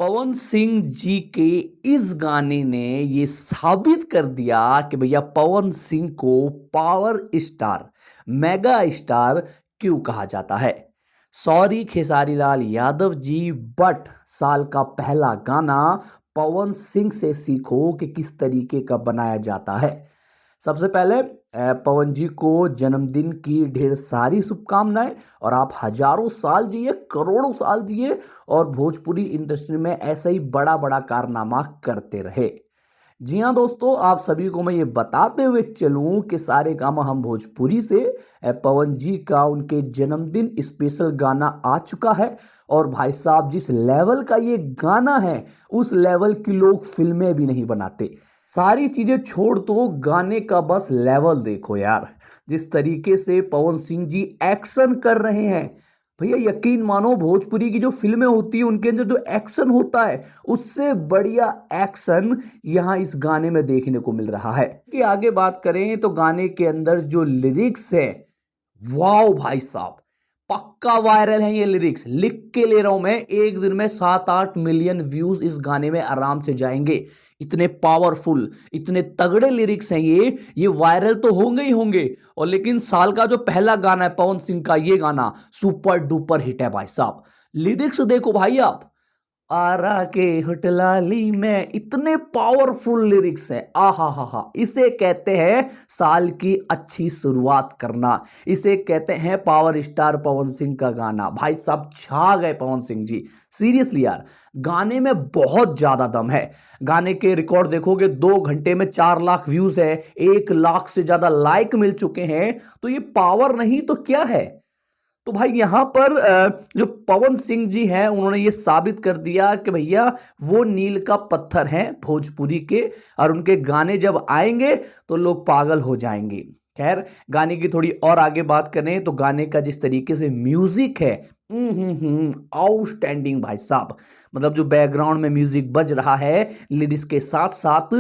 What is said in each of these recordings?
पवन सिंह जी के इस गाने ने ये साबित कर दिया कि भैया पवन सिंह को पावर स्टार, मेगा स्टार क्यों कहा जाता है। सॉरी खेसारी लाल यादव जी, बट साल का पहला गाना पवन सिंह से सीखो कि किस तरीके का बनाया जाता है। सबसे पहले पवन जी को जन्मदिन की ढेर सारी शुभकामनाएं, और आप हजारों साल जिए, करोड़ों साल जिए और भोजपुरी इंडस्ट्री में ऐसा ही बड़ा बड़ा कारनामा करते रहे। जी हाँ दोस्तों, आप सभी को मैं ये बताते हुए चलूं कि सारे गामा हम भोजपुरी से पवन जी का उनके जन्मदिन स्पेशल गाना आ चुका है। और भाई साहब, जिस लेवल का ये गाना है उस लेवल की लोग फिल्में भी नहीं बनाते। सारी चीजें छोड़ दो, गाने का बस लेवल देखो यार। जिस तरीके से पवन सिंह जी एक्शन कर रहे हैं, भैया यकीन मानो भोजपुरी की जो फिल्में होती है उनके अंदर जो एक्शन होता है उससे बढ़िया एक्शन यहां इस गाने में देखने को मिल रहा है। कि आगे बात करें तो गाने के अंदर जो लिरिक्स है, वाओ भाई साहब, पक्का वायरल है ये लिरिक्स। लिख के ले रहा हूं मैं, एक दिन में 7-8 मिलियन व्यूज इस गाने में आराम से जाएंगे। इतने पावरफुल, इतने तगड़े लिरिक्स हैं ये वायरल तो होंगे ही होंगे। और लेकिन साल का जो पहला गाना है पवन सिंह का, ये गाना सुपर डुपर हिट है भाई साहब। लिरिक्स देखो भाई आप, आरा के होटलाली में इतने पावरफुल लिरिक्स हैं। आहा हा हा, इसे कहते हैं साल की अच्छी शुरुआत करना, इसे कहते हैं पावर स्टार पवन सिंह का गाना। भाई साहब छा गए पवन सिंह जी, सीरियसली यार। गाने में बहुत ज्यादा दम है। गाने के रिकॉर्ड देखोगे, 2 घंटे में 4 लाख व्यूज है, 1 लाख से ज्यादा लाइक मिल चुके हैं। तो ये पावर नहीं तो क्या है। तो भाई यहां पर जो पवन सिंह जी हैं उन्होंने ये साबित कर दिया कि भैया वो नील का पत्थर हैं भोजपुरी के, और उनके गाने जब आएंगे तो लोग पागल हो जाएंगे। खैर, गाने की थोड़ी और आगे बात करें तो गाने का जिस तरीके से म्यूजिक है, आउटस्टैंडिंग भाई साहब। मतलब जो बैकग्राउंड में म्यूजिक बज रहा है लिरिक्स के साथ साथ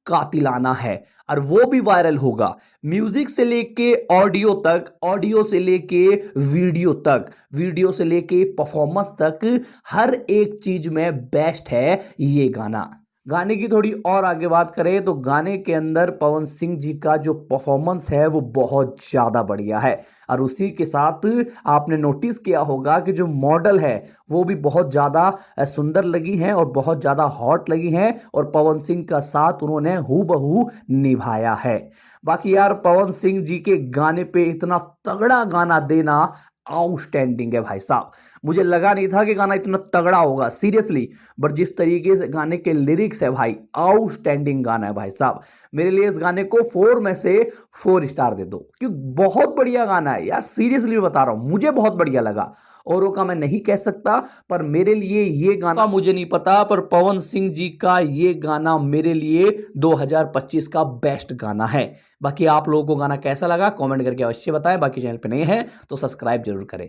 कातिलाना है, और वो भी वायरल होगा। म्यूजिक से लेके ऑडियो तक, ऑडियो से लेके वीडियो तक, वीडियो से लेके परफॉर्मेंस तक, हर एक चीज में बेस्ट है ये गाना। गाने की थोड़ी और आगे बात करें तो गाने के अंदर पवन सिंह जी का जो परफॉर्मेंस है वो बहुत ज्यादा बढ़िया है। और उसी के साथ आपने नोटिस किया होगा कि जो मॉडल है वो भी बहुत ज्यादा सुंदर लगी हैं और बहुत ज्यादा हॉट लगी हैं, और पवन सिंह का साथ उन्होंने हूबहू निभाया है। बाकी यार, पवन सिंह जी के गाने पे इतना तगड़ा गाना देना आउटस्टैंडिंग है भाई साहब। मुझे लगा नहीं था कि गाना इतना तगड़ा होगा, सीरियसली। बट जिस तरीके से गाने के लिरिक्स है भाई, आउटस्टैंडिंग गाना है भाई साहब। मेरे लिए इस गाने को 4 में से 4 स्टार दे दो, क्योंकि बहुत बढ़िया गाना है यार, सीरियसली बता रहा हूं, मुझे बहुत बढ़िया लगा। औरों का मैं नहीं कह सकता, पर मेरे लिए ये गाना, मुझे नहीं पता, पर पवन सिंह जी का ये गाना मेरे लिए 2025 का बेस्ट गाना है। बाकी आप लोगों को गाना कैसा लगा कमेंट करके अवश्य बताएं। बाकी चैनल पे नए हैं तो सब्सक्राइब जरूर करें।